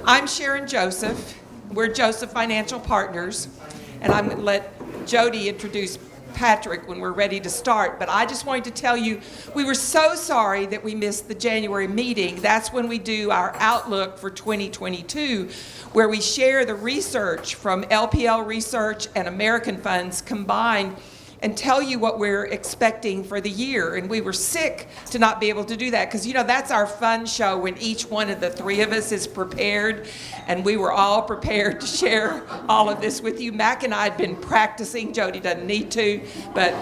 I'm Sharon Joseph. We're Joseph Financial Partners, and I'm going to let Jody introduce Patrick when we're ready to start. But I just wanted to tell you, we were so sorry that we missed the January meeting. That's when we do our outlook for 2022, where we share the research from LPL Research and American Funds combined and tell you what we're expecting for the year. And we were sick to not be able to do that because, you know, that's our fun show when each one of the three of us is prepared, and we were all prepared to share all of this with you. Mac and I had been practicing. Jody doesn't need to, but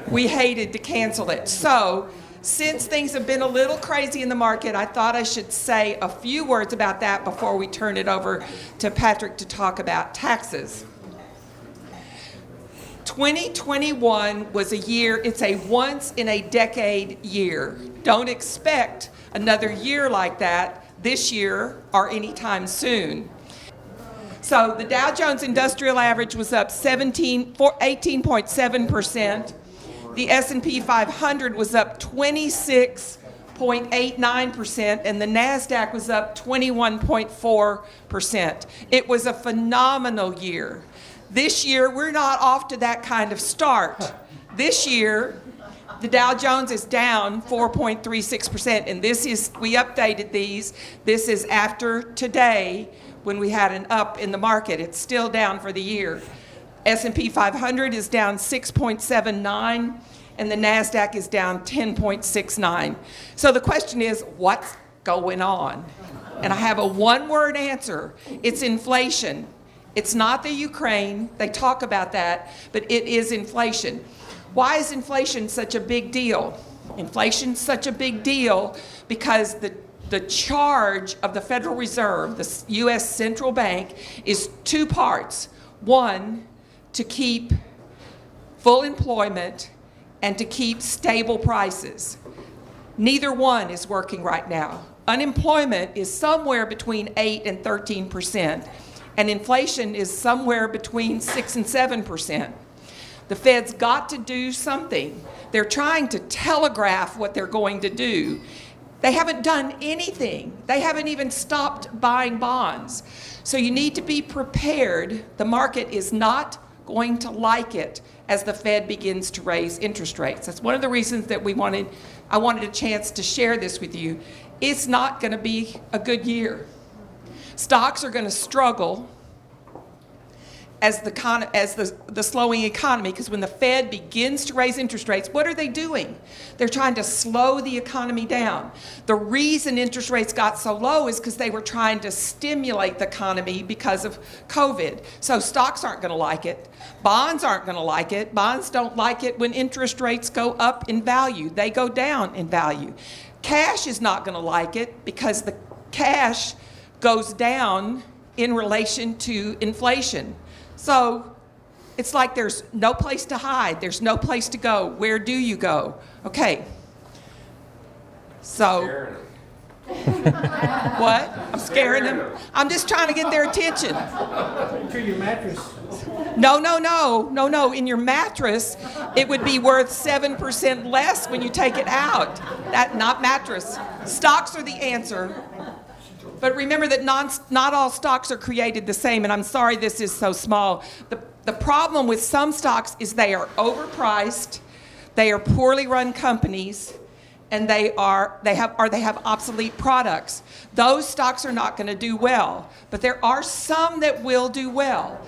we hated to cancel it. So since things have been a little crazy in the market, I thought I should say a few words about that before we turn it over to Patrick to talk about taxes. 2021 was a year, it's a once-in-a-decade year. Don't expect another year like that this year or anytime soon. So the Dow Jones Industrial Average was up 18.7%. The S&P 500 was up 26.89%, and the NASDAQ was up 21.4%. It was a phenomenal year. This year, we're not off to that kind of start. This year, the Dow Jones is down 4.36%, and we updated these. This is after today when we had an up in the market. It's still down for the year. S&P 500 is down 6.79, and the NASDAQ is down 10.69. So the question is, what's going on? And I have a one-word answer. It's inflation. It's not the Ukraine, they talk about that, but it is inflation. Why is inflation such a big deal? Inflation's such a big deal because the charge of the Federal Reserve, the U.S. Central Bank, is two parts. One, to keep full employment and to keep stable prices. Neither one is working right now. Unemployment is somewhere between 8 and 13%. And inflation is somewhere between 6 and 7%. The Fed's got to do something. They're trying to telegraph what they're going to do. They haven't done anything. They haven't even stopped buying bonds. So you need to be prepared. The market is not going to like it as the Fed begins to raise interest rates. That's one of the reasons that I wanted a chance to share this with you. It's not going to be a good year. Stocks are going to struggle as the slowing economy, because when the Fed begins to raise interest rates, what are they doing? They're trying to slow the economy down. The reason interest rates got so low is because they were trying to stimulate the economy because of COVID. So stocks aren't going to like it. Bonds aren't going to like it. Bonds don't like it when interest rates go up in value. They go down in value. Cash is not going to like it because the cash goes down in relation to inflation. So it's like there's no place to hide. There's no place to go. Where do you go? Okay. So, what? I'm scaring them. I'm just trying to get their attention. To your mattress. No. In your mattress, it would be worth 7% less when you take it out. Not mattress. Stocks are the answer. But remember that not all stocks are created the same, and I'm sorry this is so small. The problem with some stocks is they are overpriced, they are poorly run companies, and they have obsolete products. Those stocks are not going to do well, but there are some that will do well.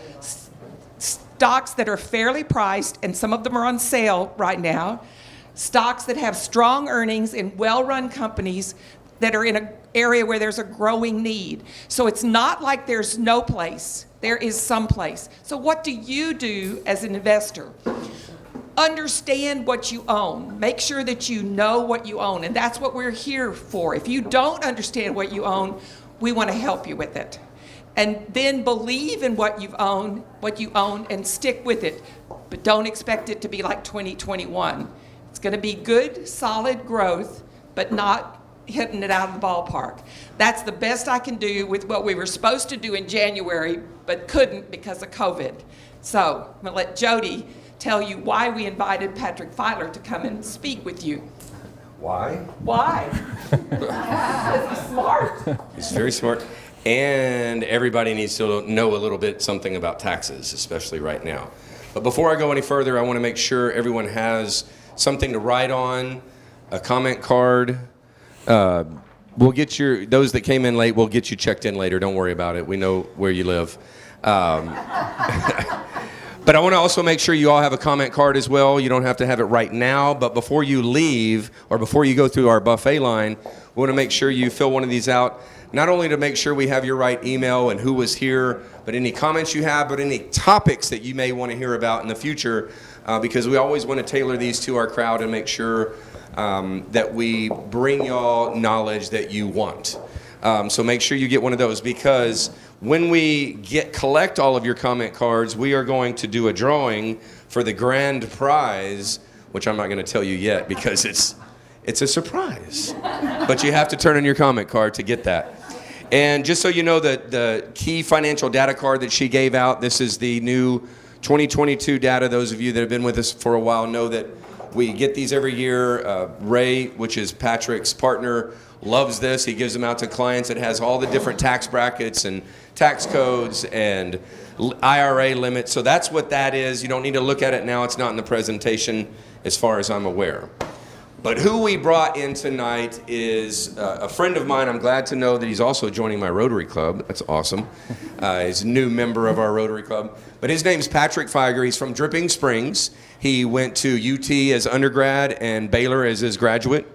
Stocks that are fairly priced, and some of them are on sale right now. Stocks that have strong earnings in well-run companies that are in an area where there's a growing need. So it's not like there's no place. There is some place. So what do you do as an investor? Understand what you own. Make sure that you know what you own, and that's what we're here for. If you don't understand what you own, we want to help you with it. And then believe in what you own, and stick with it. But don't expect it to be like 2021. It's going to be good, solid growth, but not hitting it out of the ballpark. That's the best I can do with what we were supposed to do in January, but couldn't because of COVID. So I'm going to let Jody tell you why we invited Patrick Filer to come and speak with you. Why? Why? Is he smart? He's very smart. and everybody needs to know a little bit something about taxes, especially right now. But before I go any further, I want to make sure everyone has something to write on, a comment card. We'll get those that came in late, we'll get you checked in later. Don't worry about it. We know where you live. But I want to also make sure you all have a comment card as well. You don't have to have it right now, but before you leave or before you go through our buffet line, we want to make sure you fill one of these out, not only to make sure we have your right email and who was here, but any comments you have, but any topics that you may want to hear about in the future, because we always want to tailor these to our crowd and make sure that we bring y'all knowledge that you want. So make sure you get one of those, because when we collect all of your comment cards, we are going to do a drawing for the grand prize, which I'm not going to tell you yet because it's a surprise. But you have to turn in your comment card to get that. And just so you know, the key financial data card that she gave out, this is the new 2022 data. Those of you that have been with us for a while know that we get these every year. Ray, which is Patrick's partner, loves this. He gives them out to clients. It has all the different tax brackets and tax codes and IRA limits. So that's what that is. You don't need to look at it now. It's not in the presentation as far as I'm aware. But who we brought in tonight is a friend of mine. I'm glad to know that he's also joining my Rotary Club. That's awesome. He's a new member of our Rotary Club. But his name's Patrick Feiger. He's from Dripping Springs. He went to UT as undergrad and Baylor as his graduate.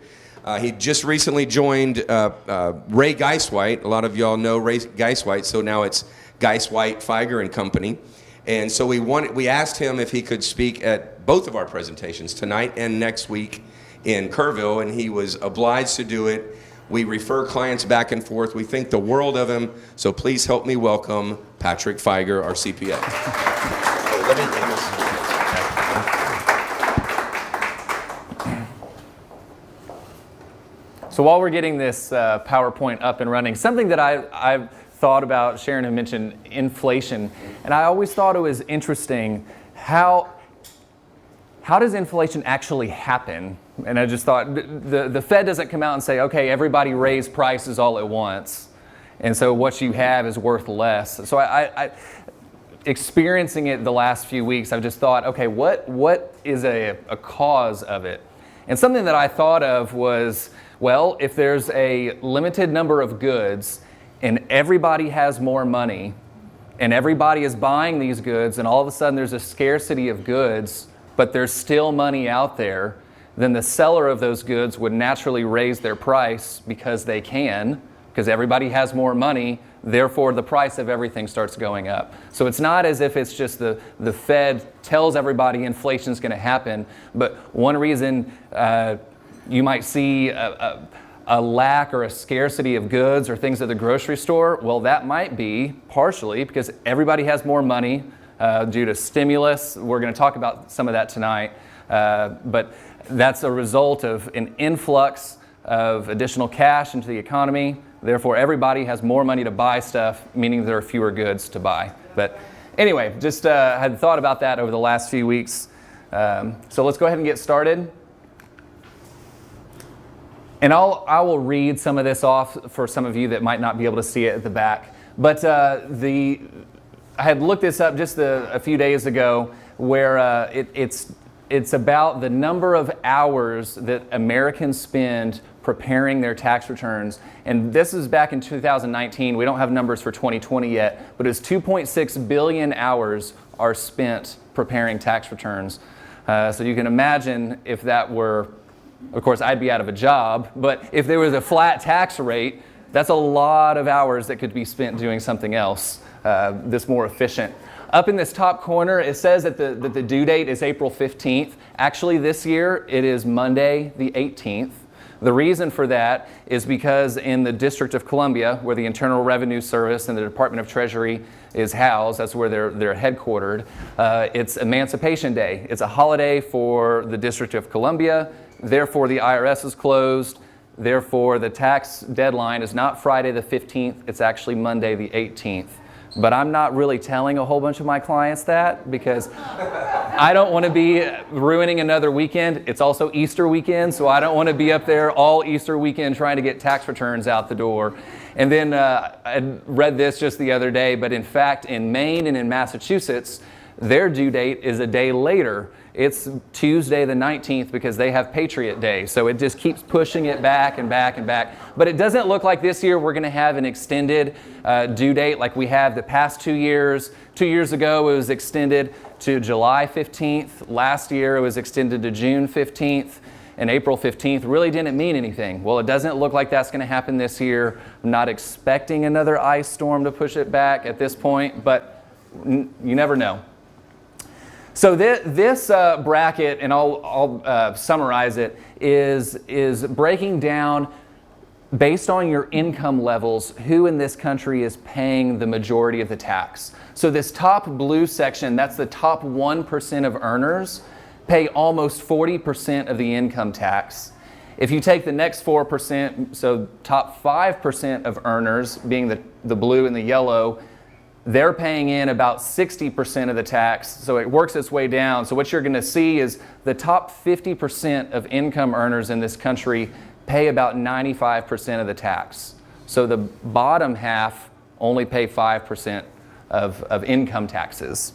He just recently joined Ray Geiswhite. A lot of y'all know Ray Geiswhite, so now it's Geiswhite, Feiger and Company. And so we asked him if he could speak at both of our presentations, tonight and next week in Kerrville, and he was obliged to do it. We refer clients back and forth. We think the world of him, so please help me welcome Patrick Feiger, our CPA. So while we're getting this PowerPoint up and running, something that I've thought about, Sharon had mentioned inflation, and I always thought it was interesting how does inflation actually happen? And I just thought the Fed doesn't come out and say, okay, everybody raise prices all at once, and so what you have is worth less. So I experiencing it the last few weeks, I've just thought, okay, what is a cause of it? And something that I thought of was, well, if there's a limited number of goods and everybody has more money and everybody is buying these goods and all of a sudden there's a scarcity of goods, but there's still money out there, then the seller of those goods would naturally raise their price because they can, because everybody has more money, therefore the price of everything starts going up. So it's not as if it's just the Fed tells everybody inflation's going to happen, but one reason you might see a lack or a scarcity of goods or things at the grocery store, well, that might be partially because everybody has more money due to stimulus. We're going to talk about some of that tonight, but that's a result of an influx of additional cash into the economy. Therefore, everybody has more money to buy stuff, meaning there are fewer goods to buy. But anyway, just had thought about that over the last few weeks. So let's go ahead and get started. And I will read some of this off for some of you that might not be able to see it at the back. But I had looked this up just a few days ago, where it's about the number of hours that Americans spend preparing their tax returns. And this is back in 2019. We don't have numbers for 2020 yet, but it's 2.6 billion hours are spent preparing tax returns. So you can imagine if that were, of course, I'd be out of a job, but if there was a flat tax rate, that's a lot of hours that could be spent doing something else that's more efficient. Up in this top corner, it says that the due date is April 15th. Actually, this year, it is Monday the 18th. The reason for that is because in the District of Columbia, where the Internal Revenue Service and the Department of Treasury is housed, that's where they're headquartered, it's Emancipation Day. It's a holiday for the District of Columbia. Therefore, the IRS is closed. Therefore, the tax deadline is not Friday the 15th. It's actually Monday the 18th. But I'm not really telling a whole bunch of my clients that, because I don't want to be ruining another weekend. It's also Easter weekend, so I don't want to be up there all Easter weekend trying to get tax returns out the door. And then I read this just the other day, but in fact, in Maine and in Massachusetts, their due date is a day later. It's Tuesday the 19th because they have Patriot Day. So it just keeps pushing it back and back and back. But it doesn't look like this year we're going to have an extended due date like we have the past 2 years. 2 years ago it was extended to July 15th. Last year it was extended to June 15th. And April 15th really didn't mean anything. Well, it doesn't look like that's going to happen this year. I'm not expecting another ice storm to push it back at this point, but you never know. So this bracket, and I'll summarize it, is breaking down based on your income levels, who in this country is paying the majority of the tax. So this top blue section, that's the top 1% of earners, pay almost 40% of the income tax. If you take the next 4%, so top 5% of earners, being the blue and the yellow, they're paying in about 60% of the tax, so it works its way down. So what you're going to see is the top 50% of income earners in this country pay about 95% of the tax. So the bottom half only pay 5% of income taxes.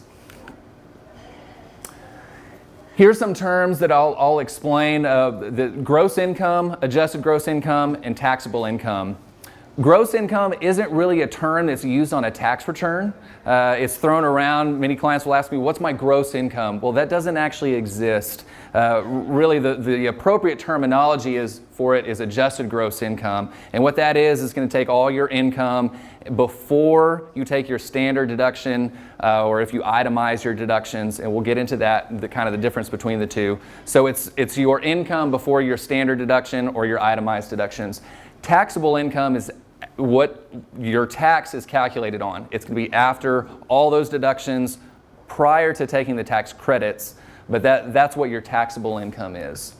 Here's some terms that I'll explain. The gross income, adjusted gross income, and taxable income. Gross income isn't really a term that's used on a tax return. It's thrown around. Many clients will ask me, what's my gross income? Well, that doesn't actually exist. Really, the appropriate terminology for it is adjusted gross income. And what that is going to take all your income before you take your standard deduction, or if you itemize your deductions, and we'll get into that, the kind of the difference between the two. So it's your income before your standard deduction or your itemized deductions. Taxable income is what your tax is calculated on. It's going to be after all those deductions prior to taking the tax credits, but that's what your taxable income is.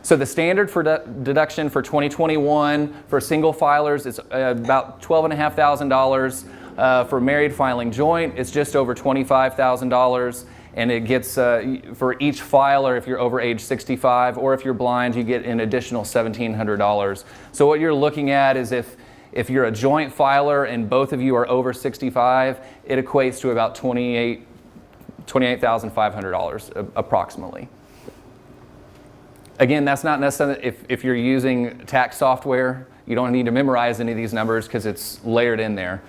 So the standard for deduction for 2021 for single filers is about $12,500. For married filing joint, it's just over $25,000. And it gets, for each filer, if you're over age 65 or if you're blind, you get an additional $1,700. So what you're looking at is if you're a joint filer and both of you are over 65, it equates to about $28,500 approximately. Again, that's not necessarily, if you're using tax software, you don't need to memorize any of these numbers because it's layered in there.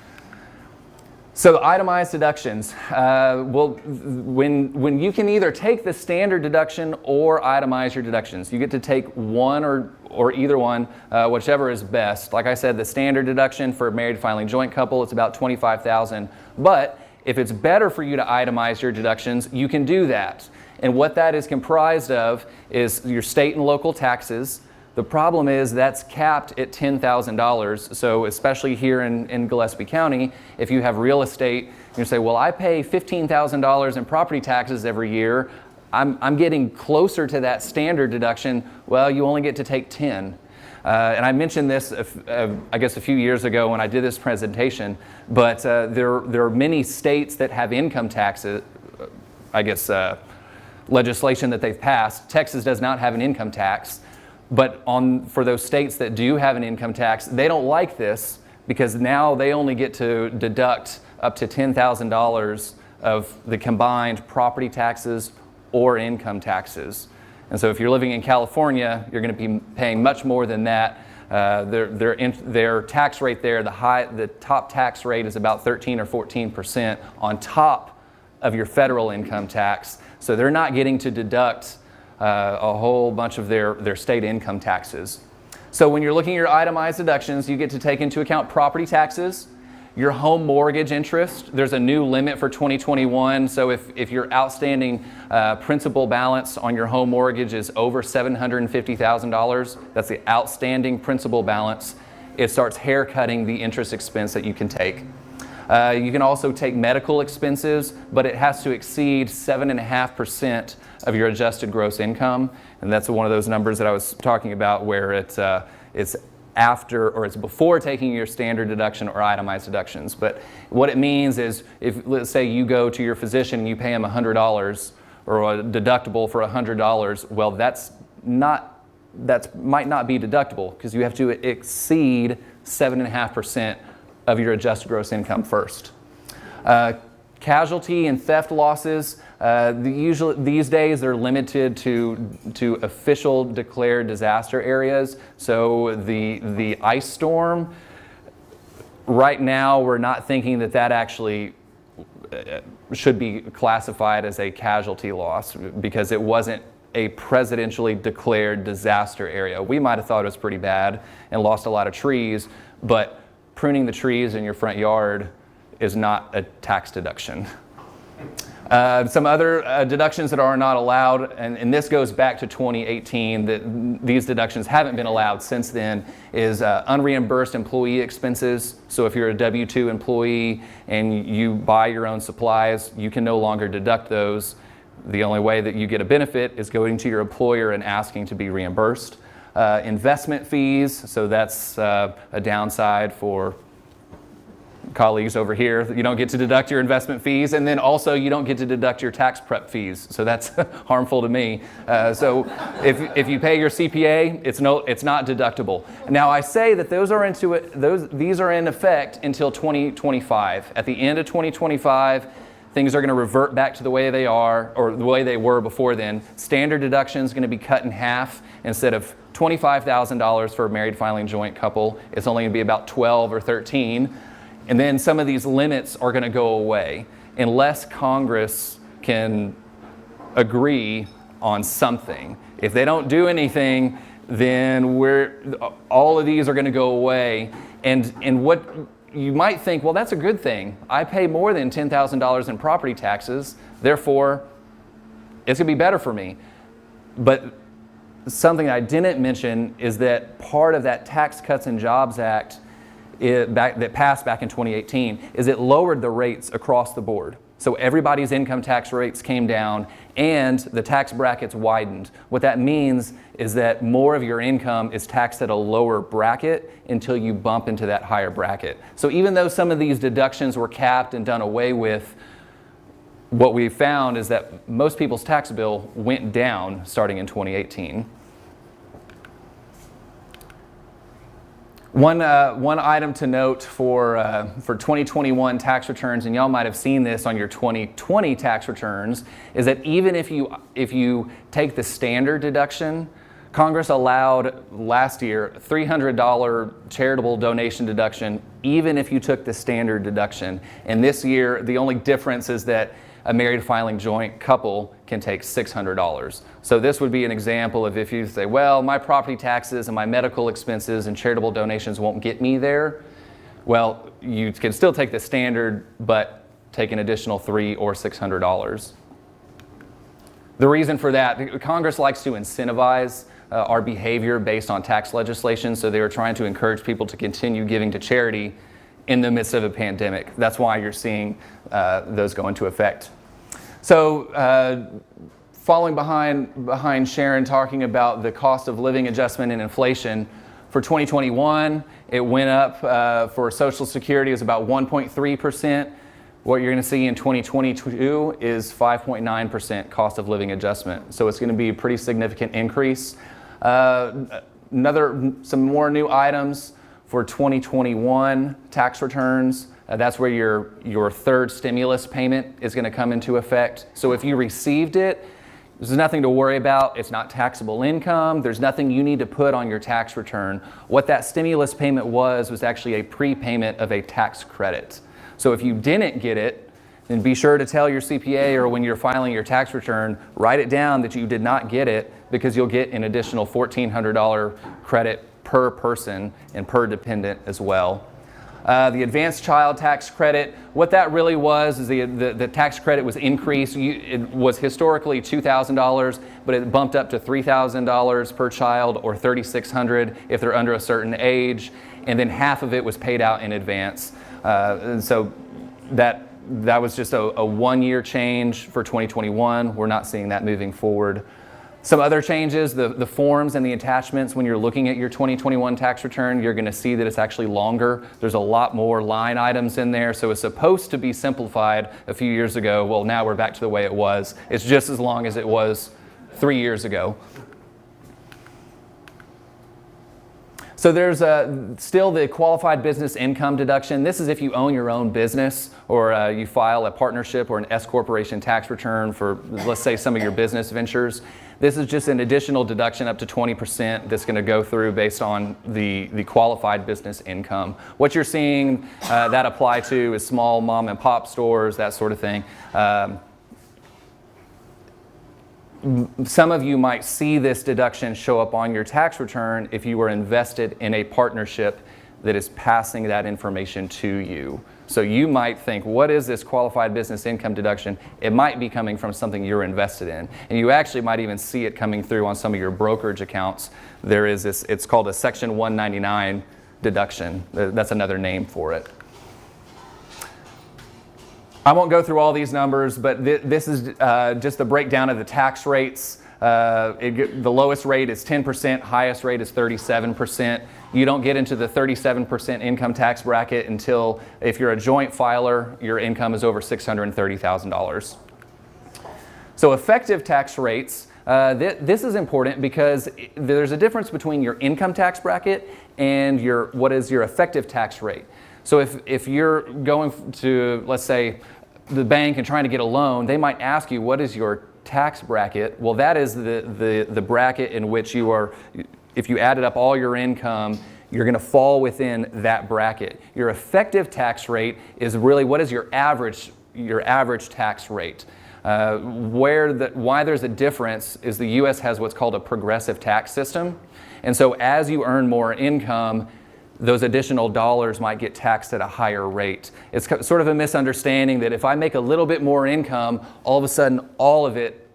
So itemized deductions. When you can either take the standard deduction or itemize your deductions. You get to take one or either one, whichever is best. Like I said, the standard deduction for a married filing joint couple, it's about $25,000. But if it's better for you to itemize your deductions, you can do that. And what that is comprised of is your state and local taxes. The problem is that's capped at $10,000. So especially here in Gillespie County, if you have real estate, you say, well, I pay $15,000 in property taxes every year. I'm getting closer to that standard deduction. Well, you only get to take 10. And I mentioned this, I guess, a few years ago when I did this presentation, but there are many states that have income taxes, legislation that they've passed. Texas does not have an income tax. But for those states that do have an income tax, they don't like this because now they only get to deduct up to $10,000 of the combined property taxes or income taxes. And so if you're living in California, you're going to be paying much more than that. Their tax rate there, the top tax rate is about 13 or 14% on top of your federal income tax. So they're not getting to deduct a whole bunch of their state income taxes. So when you're looking at your itemized deductions, you get to take into account property taxes, your home mortgage interest. There's a new limit for 2021. So if your outstanding principal balance on your home mortgage is over $750,000, that's the outstanding principal balance, it starts haircutting the interest expense that you can take. You can also take medical expenses, but it has to exceed 7.5% of your adjusted gross income. And that's one of those numbers that I was talking about where it's after or it's before taking your standard deduction or itemized deductions. But what it means is if, let's say, you go to your physician and you pay him $100, or a deductible for $100, well, that might not be deductible because you have to exceed 7.5% of your adjusted gross income first. Casualty and theft losses, usually these days they're limited to official declared disaster areas. So the ice storm, right now we're not thinking that actually should be classified as a casualty loss because it wasn't a presidentially declared disaster area. We might have thought it was pretty bad and lost a lot of trees, but pruning the trees in your front yard is not a tax deduction. Some other deductions that are not allowed, and this goes back to 2018, that these deductions haven't been allowed since then, is unreimbursed employee expenses. So if you're a W-2 employee and you buy your own supplies, you can no longer deduct those. The only way that you get a benefit is going to your employer and asking to be reimbursed. Investment fees, so that's a downside for colleagues over here. You don't get to deduct your investment fees, and then also you don't get to deduct your tax prep fees. So that's harmful to me. So if you pay your CPA, it's not deductible. Now I say that these are in effect until 2025. At the end of 2025, things are going to revert back to the way they are, or the way they were before then. Standard deduction is going to be cut in half. Instead of $25,000 for a married filing joint couple, it's only going to be about 12 or 13. And then some of these limits are going to go away unless Congress can agree on something. If they don't do anything, then all of these are going to go away. And what you might think, well, that's a good thing. I pay more than $10,000 in property taxes, therefore it's going to be better for me. But something I didn't mention is that part of that Tax Cuts and Jobs Act that passed back in 2018 is it lowered the rates across the board. So everybody's income tax rates came down and the tax brackets widened. What that means is that more of your income is taxed at a lower bracket until you bump into that higher bracket. So even though some of these deductions were capped and done away with, what we found is that most people's tax bill went down starting in 2018. One item to note for 2021 tax returns, and y'all might have seen this on your 2020 tax returns, is that even if you take the standard deduction, Congress allowed last year $300 charitable donation deduction even if you took the standard deduction. And this year, the only difference is that a married filing joint couple can take $600. So this would be an example of if you say, well, my property taxes and my medical expenses and charitable donations won't get me there. Well, you can still take the standard, but take an additional $300 or $600. The reason for that, Congress likes to incentivize our behavior based on tax legislation, so they were trying to encourage people to continue giving to charity in the midst of a pandemic. That's why you're seeing those go into effect. So following behind Sharon talking about the cost of living adjustment and inflation, for 2021, it went up for Social Security is about 1.3%. What you're going to see in 2022 is 5.9% cost of living adjustment. So it's going to be a pretty significant increase. Some more new items for 2021 tax returns. That's where your third stimulus payment is going to come into effect. So if you received it, there's nothing to worry about. It's not taxable income. There's nothing you need to put on your tax return. What that stimulus payment was actually a prepayment of a tax credit. So if you didn't get it, then be sure to tell your CPA, or when you're filing your tax return, write it down that you did not get it, because you'll get an additional $1,400 credit per person and per dependent as well. The advanced child tax credit, what that really was is the tax credit was increased. It was historically $2,000, but it bumped up to $3,000 per child, or $3,600 if they're under a certain age, and then half of it was paid out in advance. And so that was just a one-year change for 2021. We're not seeing that moving forward. Some other changes, the forms and the attachments, when you're looking at your 2021 tax return, you're going to see that it's actually longer. There's a lot more line items in there. So it's supposed to be simplified a few years ago. Well, now we're back to the way it was. It's just as long as it was 3 years ago. So there's still the qualified business income deduction. This is if you own your own business or you file a partnership or an S corporation tax return for, let's say, some of your business ventures. This is just an additional deduction up to 20% that's going to go through based on the qualified business income. What you're seeing that apply to is small mom and pop stores, that sort of thing. Some of you might see this deduction show up on your tax return if you were invested in a partnership that is passing that information to you. So you might think, what is this qualified business income deduction? It might be coming from something you're invested in. And you actually might even see it coming through on some of your brokerage accounts. There is this, it's called a Section 199 deduction. That's another name for it. I won't go through all these numbers, but this is just the breakdown of the tax rates. The lowest rate is 10%, highest rate is 37%. You don't get into the 37% income tax bracket until, if you're a joint filer, your income is over $630,000. So effective tax rates, this is important because there's a difference between your income tax bracket and what is your effective tax rate. So if you're going to, let's say, the bank and trying to get a loan, they might ask you, what is your tax bracket? Well, that is the bracket in which you are, if you added up all your income, you're going to fall within that bracket. Your effective tax rate is really what is your average tax rate. Why there's a difference is the U.S. has what's called a progressive tax system. And so as you earn more income, those additional dollars might get taxed at a higher rate. It's sort of a misunderstanding that if I make a little bit more income, all of a sudden all of it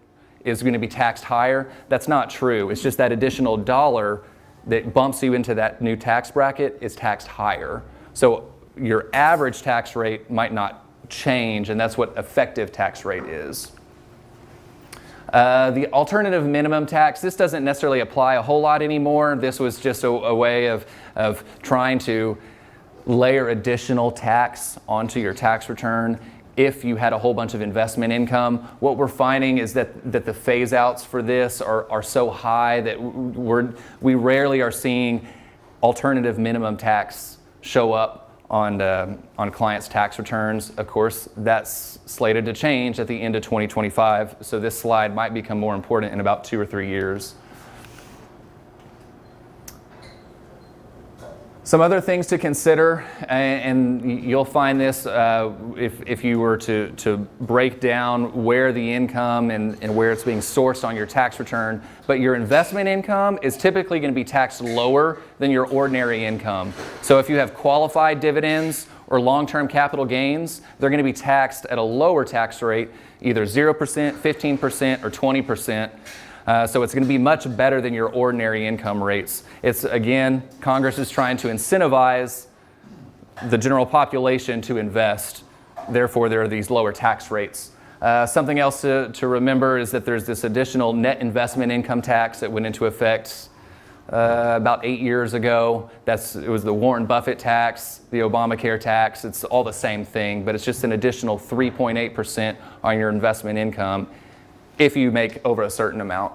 is going to be taxed higher. That's not true. It's just that additional dollar that bumps you into that new tax bracket is taxed higher. So your average tax rate might not change, and that's what effective tax rate is. The alternative minimum tax, this doesn't necessarily apply a whole lot anymore. This was just a way of trying to layer additional tax onto your tax return if you had a whole bunch of investment income. What we're finding is that the phase outs for this are so high that we rarely are seeing alternative minimum tax show up on clients' tax returns. Of course, that's slated to change at the end of 2025, so this slide might become more important in about 2 or 3 years. Some other things to consider, and you'll find this if you were to break down where the income and where it's being sourced on your tax return, but your investment income is typically going to be taxed lower than your ordinary income. So if you have qualified dividends or long-term capital gains, they're going to be taxed at a lower tax rate, either 0%, 15%, or 20%. So it's going to be much better than your ordinary income rates. It's, again, Congress is trying to incentivize the general population to invest. Therefore, there are these lower tax rates. Something else to remember is that there's this additional net investment income tax that went into effect about 8 years ago. It was the Warren Buffett tax, the Obamacare tax. It's all the same thing, but it's just an additional 3.8% on your investment income if you make over a certain amount.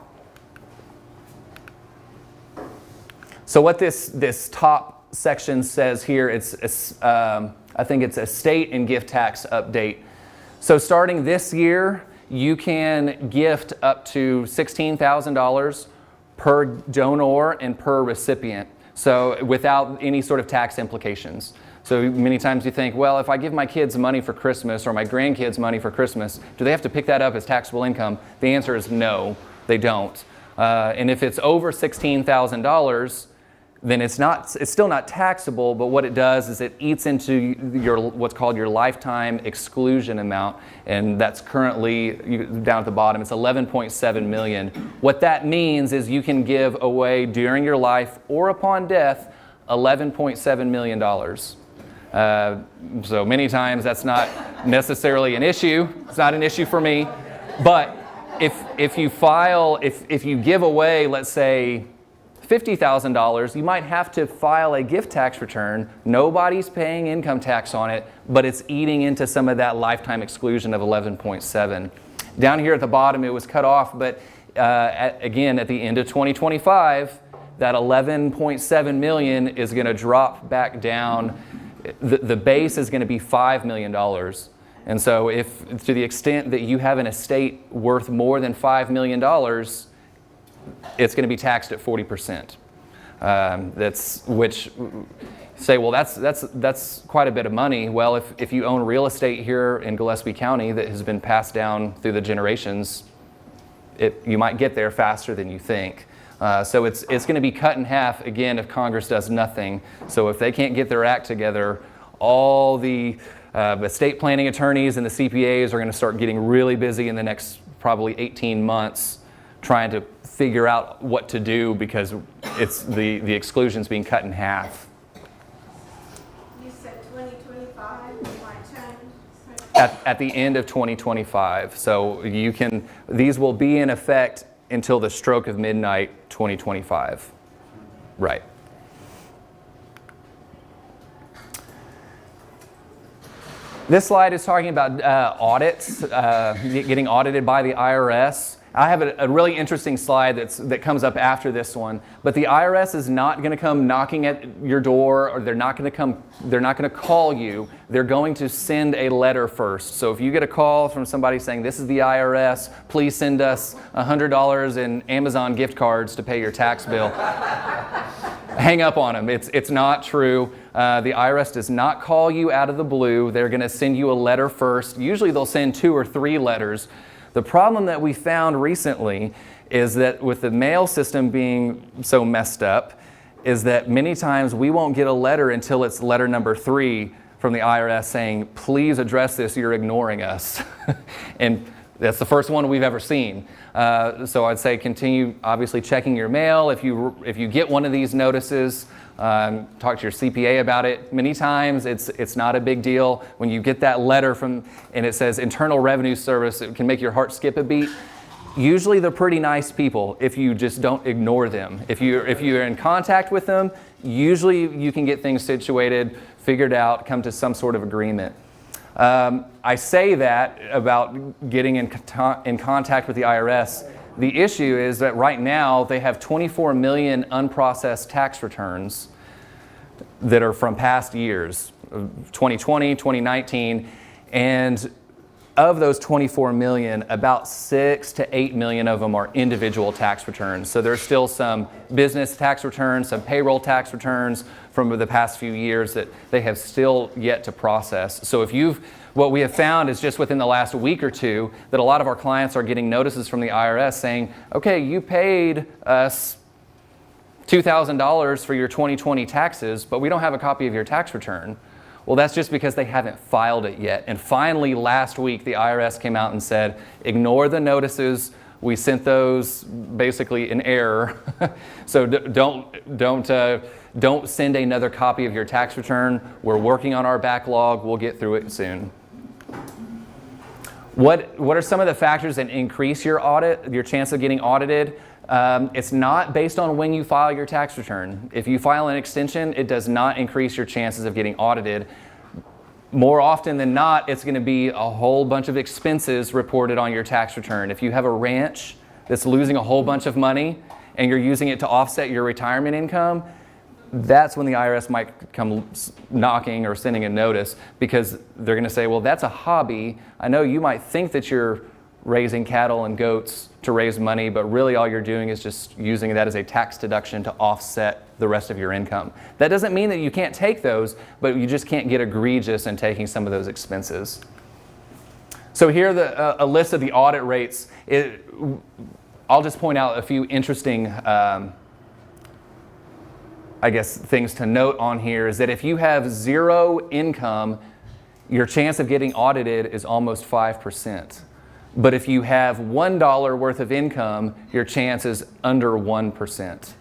So what this top section says here, I think it's estate and gift tax update. So starting this year, you can gift up to $16,000 per donor and per recipient, so without any sort of tax implications. So many times you think, well, if I give my kids money for Christmas or my grandkids money for Christmas, do they have to pick that up as taxable income? The answer is no, they don't. And if it's over $16,000, then it's still not taxable, but what it does is it eats into what's called your lifetime exclusion amount, and that's currently down at the bottom. It's $11.7 million. What that means is you can give away during your life or upon death $11.7 million. So many times that's not necessarily an issue. It's not an issue for me, but if you file, if you give away, let's say, $50,000, you might have to file a gift tax return. Nobody's paying income tax on it, but it's eating into some of that lifetime exclusion of 11.7. Down here at the bottom, it was cut off, but again, at the end of 2025, that 11.7 million is going to drop back down. The base is going to be $5 million. And so if, to the extent that you have an estate worth more than $5 million, it's going to be taxed at 40%. Which say, well, that's quite a bit of money. Well, if you own real estate here in Gillespie County that has been passed down through the generations, you might get there faster than you think. So it's going to be cut in half, again, if Congress does nothing. So if they can't get their act together, all the estate planning attorneys and the CPAs are going to start getting really busy in the next probably 18 months trying to figure out what to do, because it's the exclusion's being cut in half. You said 2025 might change. At the end of 2025. So these will be in effect until the stroke of midnight 2025. Right. This slide is talking about audits, getting audited by the IRS. I have a really interesting slide that comes up after this one, but the IRS is not going to come knocking at your door, or they're not going to call you. They're going to send a letter first. So if you get a call from somebody saying, this is the IRS, please send us $100 in Amazon gift cards to pay your tax bill, hang up on them. It's not true. The IRS does not call you out of the blue. They're going to send you a letter first. Usually they'll send 2 or 3 letters. The problem that we found recently is that with the mail system being so messed up, is that many times we won't get a letter until it's letter number 3 from the IRS saying, please address this, you're ignoring us. And that's the first one we've ever seen. So I'd say continue obviously checking your mail. If you get one of these notices, talk to your CPA about it. Many times it's not a big deal. When you get that letter and it says Internal Revenue Service, it can make your heart skip a beat. Usually they're pretty nice people if you just don't ignore them. If you're in contact with them, usually you can get things situated, figured out, come to some sort of agreement. I say that about getting in contact with the IRS. The issue is that right now they have 24 million unprocessed tax returns that are from past years, 2020, 2019, and of those 24 million, about 6 to 8 million of them are individual tax returns. So there's still some business tax returns, some payroll tax returns from the past few years that they have still yet to process. So what we have found is just within the last week or two that a lot of our clients are getting notices from the IRS saying, okay, you paid us $2,000 for your 2020 taxes, but we don't have a copy of your tax return. Well, that's just because they haven't filed it yet. And finally, last week, the IRS came out and said, ignore the notices. We sent those basically in error. So don't send another copy of your tax return. We're working on our backlog. We'll get through it soon. What are some of the factors that increase your chance of getting audited? It's not based on when you file your tax return. If you file an extension, it does not increase your chances of getting audited. More often than not, it's going to be a whole bunch of expenses reported on your tax return. If you have a ranch that's losing a whole bunch of money and you're using it to offset your retirement income, that's when the IRS might come knocking or sending a notice, because they're going to say, well, that's a hobby. I know you might think that you're raising cattle and goats to raise money, but really all you're doing is just using that as a tax deduction to offset the rest of your income. That doesn't mean that you can't take those, but you just can't get egregious in taking some of those expenses. So here a list of the audit rates. I'll just point out a few interesting things to note on here is that if you have zero income, your chance of getting audited is almost 5%. But if you have $1 worth of income, your chance is under 1%.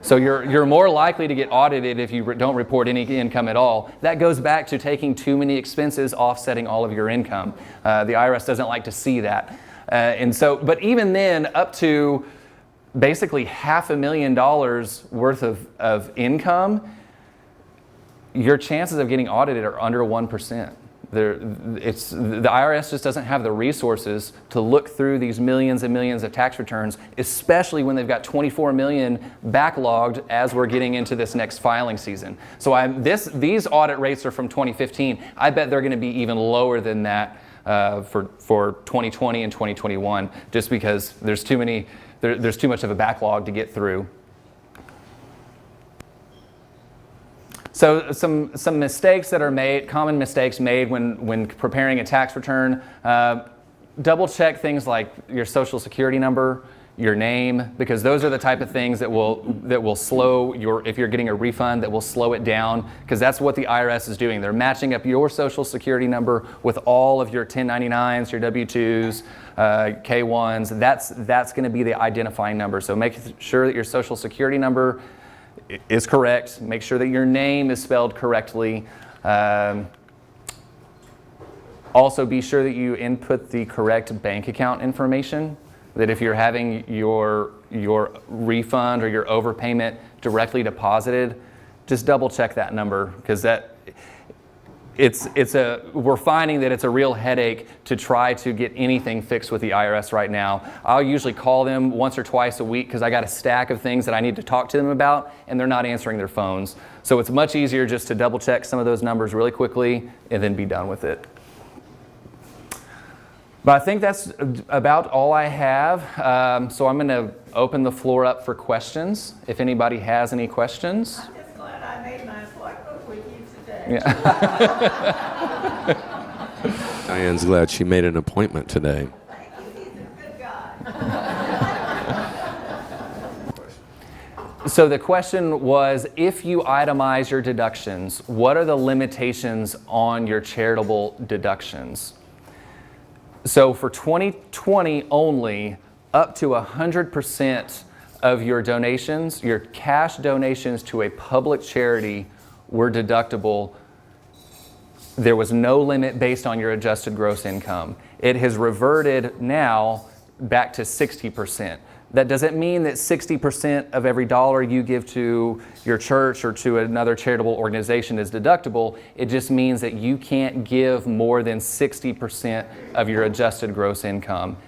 So you're more likely to get audited if you don't report any income at all. That goes back to taking too many expenses offsetting all of your income. The IRS doesn't like to see that. And so, but even then, up to basically $500,000 worth of income, your chances of getting audited are under 1%. The IRS just doesn't have the resources to look through these millions and millions of tax returns, especially when they've got 24 million backlogged as we're getting into this next filing season. So these audit rates are from 2015. I bet they're going to be even lower than that for 2020 and 2021, just because there's too much of a backlog to get through. So some mistakes that are made, common mistakes made when preparing a tax return, double check things like your social security number, your name, because those are the type of things that will slow if you're getting a refund, that will slow it down, because that's what the IRS is doing. They're matching up your social security number with all of your 1099s, your W-2s, K-1s. That's going to be the identifying number. So make sure that your social security number is correct. Make sure that your name is spelled correctly. Also, be sure that you input the correct bank account information, that if you're having your refund or your overpayment directly deposited, just double check that number, because we're finding that it's a real headache to try to get anything fixed with the IRS right now. I'll usually call them once or twice a week because I got a stack of things that I need to talk to them about, and they're not answering their phones. So it's much easier just to double check some of those numbers really quickly and then be done with it. But I think that's about all I have. So I'm going to open the floor up for questions, if anybody has any questions. I'm just glad I made my appointment with you today. Yeah. Diane's glad she made an appointment today. Thank you, he's a good guy. So the question was, if you itemize your deductions, what are the limitations on your charitable deductions? So for 2020 only, up to 100% of your donations, your cash donations to a public charity, were deductible. There was no limit based on your adjusted gross income. It has reverted now back to 60%. That doesn't mean that 60% of every dollar you give to your church or to another charitable organization is deductible. It just means that you can't give more than 60% of your adjusted gross income.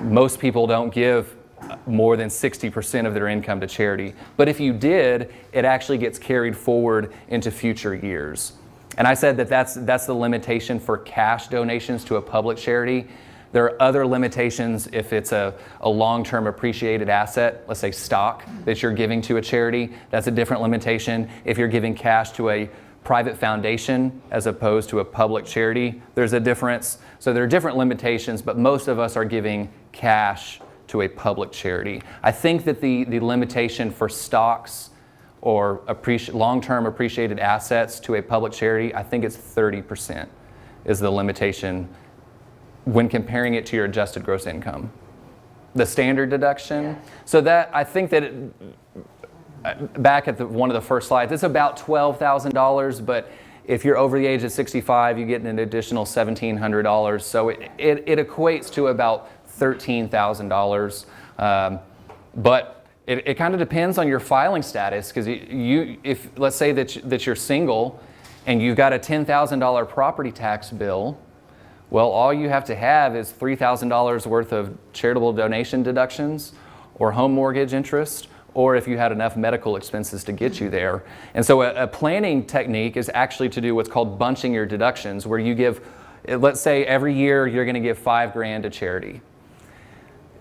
Most people don't give more than 60% of their income to charity. But if you did, it actually gets carried forward into future years. And I said that that's the limitation for cash donations to a public charity. There are other limitations if it's a long-term appreciated asset, let's say stock, that you're giving to a charity. That's a different limitation. If you're giving cash to a private foundation as opposed to a public charity, there's a difference. So there are different limitations, but most of us are giving cash to a public charity. I think that the limitation for stocks or long-term appreciated assets to a public charity, I think it's 30% is the limitation when comparing it to your adjusted gross income. The standard deduction. Yeah. So that, I think that back at one of the first slides, it's about $12,000, but if you're over the age of 65, you get an additional $1,700. So it equates to about $13,000. But it kind of depends on your filing status, because if let's say that you're single and you've got a $10,000 property tax bill, well, all you have to have is $3,000 worth of charitable donation deductions or home mortgage interest, or if you had enough medical expenses to get you there. And so a planning technique is actually to do what's called bunching your deductions, where you give, let's say every year you're going to give $5,000 to charity,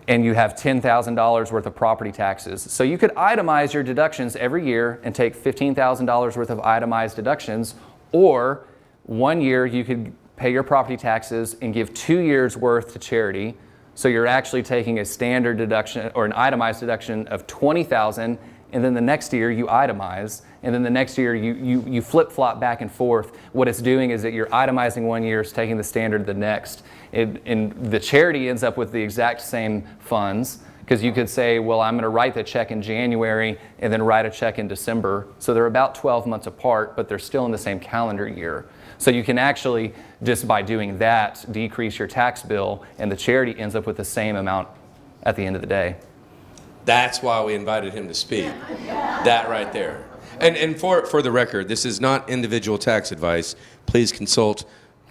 and you have $10,000 worth of property taxes. So you could itemize your deductions every year and take $15,000 worth of itemized deductions, or 1 year you could pay your property taxes and give 2 years worth to charity. So you're actually taking a standard deduction or an itemized deduction of $20,000, and then the next year you itemize, and then the next year you flip-flop back and forth. What it's doing is that you're itemizing 1 year, it's taking the standard the next. And the charity ends up with the exact same funds, Because you could say, well, I'm going to write the check in January and then write a check in December. So they're about 12 months apart, but they're still in the same calendar year. So you can actually, just by doing that, decrease your tax bill, and the charity ends up with the same amount at the end of the day. That's why we invited him to speak. That right there. And for the record, this is not individual tax advice. Please consult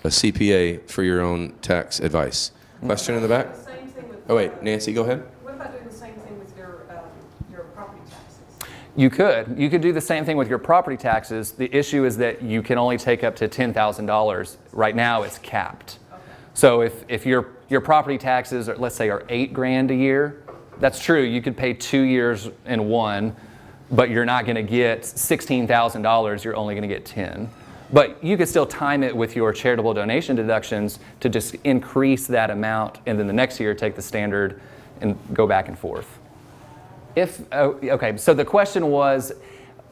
a CPA for your own tax advice. Question in the back? Same thing with. Oh wait, Nancy, go ahead. What about doing the same thing with your property taxes? You could do the same thing with your property taxes. The issue is that you can only take up to $10,000. Right now it's capped. Okay. So if your property taxes are, let's say, are $8,000 a year, that's true. You could pay 2 years in one, but you're not going to get $16,000. You're only going to get 10. But you could still time it with your charitable donation deductions to just increase that amount, and then the next year take the standard and go back and forth. Okay, so the question was,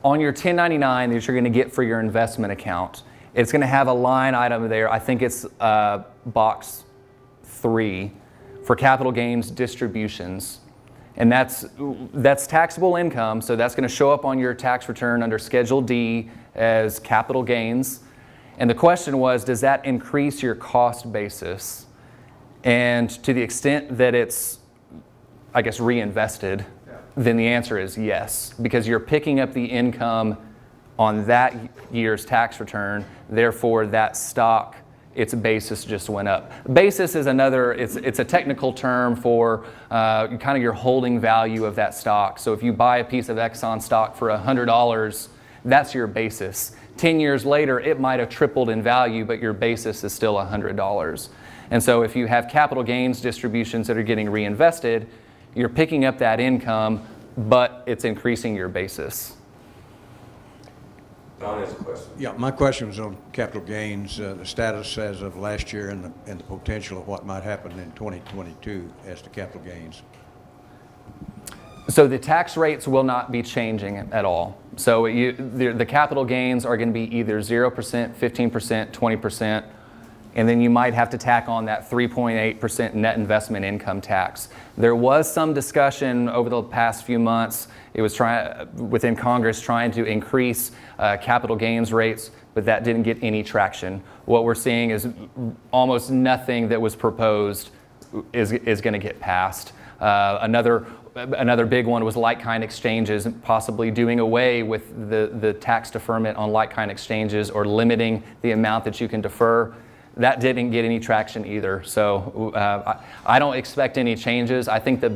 on your 1099 that you're going to get for your investment account, it's going to have a line item there. I think it's box 3 for capital gains distributions. And that's taxable income, so that's going to show up on your tax return under Schedule D as capital gains. And the question was, does that increase your cost basis? And to the extent that it's, I guess, reinvested, then the answer is yes, because you're picking up the income on that year's tax return, therefore that stock, its basis just went up. Basis is another, it's a technical term for kind of your holding value of that stock. So if you buy a piece of Exxon stock for $100, that's your basis. 10 years later, it might have tripled in value, but your basis is still $100. And so if you have capital gains distributions that are getting reinvested, you're picking up that income, but it's increasing your basis. Don has a question. Yeah, my question was on capital gains, the status as of last year and the potential of what might happen in 2022 as to capital gains. So the tax rates will not be changing at all. So the capital gains are going to be either 0%, 15%, 20%, and then you might have to tack on that 3.8% net investment income tax. There was some discussion over the past few months. It was within Congress trying to increase capital gains rates, but that didn't get any traction. What we're seeing is almost nothing that was proposed is going to get passed. Another big one was like-kind exchanges, possibly doing away with the tax deferment on like-kind exchanges or limiting the amount that you can defer. That didn't get any traction either. So I don't expect any changes. I think the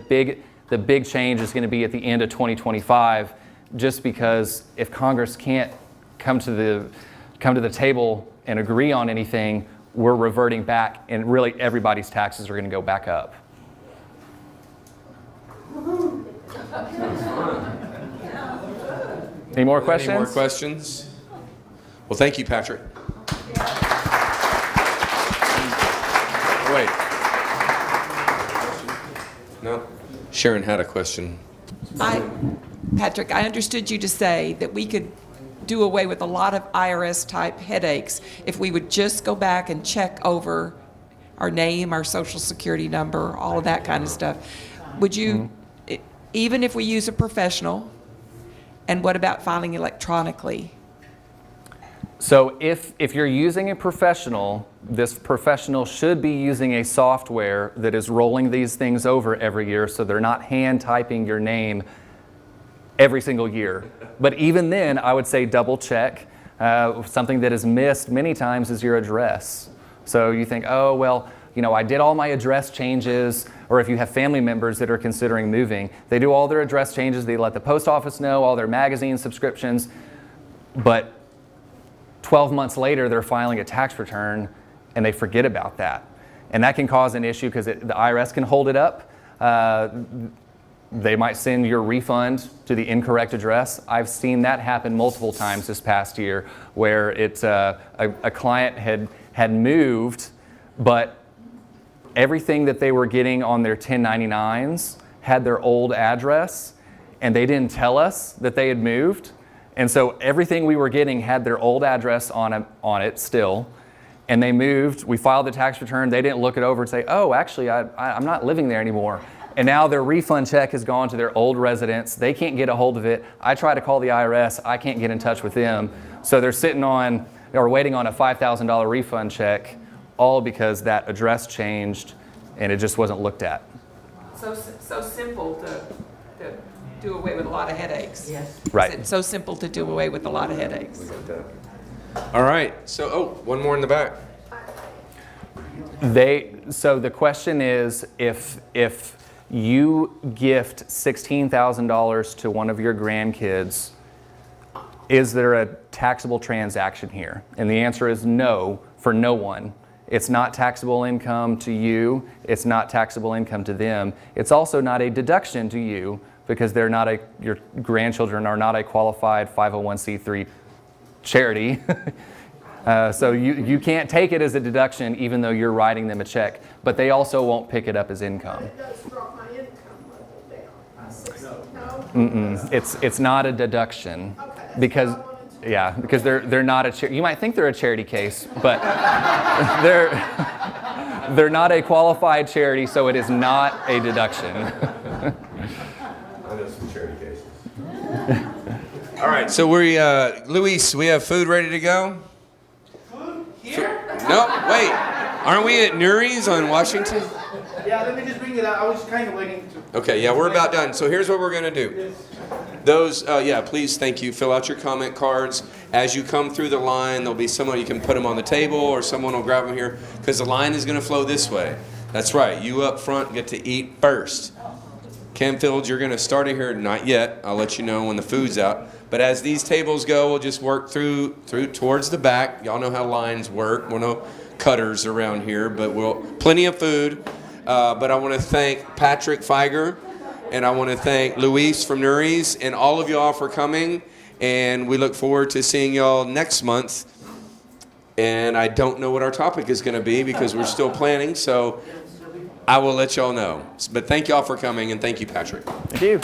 big change is going to be at the end of 2025, just because if Congress can't come to the table and agree on anything, we're reverting back, and really everybody's taxes are going to go back up. Any more questions? Any more questions? Well, thank you, Patrick. Wait. No? Sharon had a question. Patrick, I understood you to say that we could do away with a lot of IRS-type headaches if we would just go back and check over our name, our social security number, all of that kind of stuff. Would you, even if we use a professional, and what about filing electronically? So if you're using a professional, this professional should be using a software that is rolling these things over every year, so they're not hand typing your name every single year. But even then, I would say double check. Something that is missed many times is your address. So you think, oh, well, I did all my address changes, or if you have family members that are considering moving, they do all their address changes, they let the post office know, all their magazine subscriptions, but 12 months later, they're filing a tax return and they forget about that. And that can cause an issue because the IRS can hold it up. They might send your refund to the incorrect address. I've seen that happen multiple times this past year where it's a client had moved, but everything that they were getting on their 1099s had their old address, and they didn't tell us that they had moved. And so everything we were getting had their old address on it still, and they moved. We filed the tax return. They didn't look it over and say, oh, actually, I'm not living there anymore. And now their refund check has gone to their old residence. They can't get a hold of it. I try to call the IRS. I can't get in touch with them. So they're sitting on or waiting on a $5,000 refund check, all because that address changed and it just wasn't looked at. So simple to do away with a lot of headaches. Yes. Right. It's so simple to do away with a lot of headaches. All right. So, one more in the back. So the question is, if you gift $16,000 to one of your grandkids, is there a taxable transaction here? And the answer is no, for no one. It's not taxable income to you. It's not taxable income to them. It's also not a deduction to you because your grandchildren are not a qualified 501c3 charity. So you can't take it as a deduction even though you're writing them a check, but they also won't pick it up as income. It does drop my income level down. No? It's not a deduction Okay, that's because what I wanted to yeah, because they're not a charity. You might think they're a charity case, but they're not a qualified charity, so it is not a deduction. I know some charity cases. All right, so Luis, we have food ready to go? Food? Here? No, wait. Aren't we at Nuri's on Washington? Yeah, let me just bring it out. I was kind of waiting to. Okay, yeah, we're about done. So here's what we're going to do. Please, thank you. Fill out your comment cards. As you come through the line, there'll be someone, you can put them on the table or someone will grab them here because the line is going to flow this way. That's right. You up front get to eat first. Canfield, you're going to start it here. Not yet. I'll let you know when the food's out. But as these tables go, we'll just work through towards the back. Y'all know how lines work. We're no cutters around here, but plenty of food. But I want to thank Patrick Feiger, and I want to thank Luis from Nuri's, and all of y'all for coming. And we look forward to seeing y'all next month. And I don't know what our topic is going to be because we're still planning, so I will let y'all know. But thank y'all for coming, and thank you, Patrick. Thank you.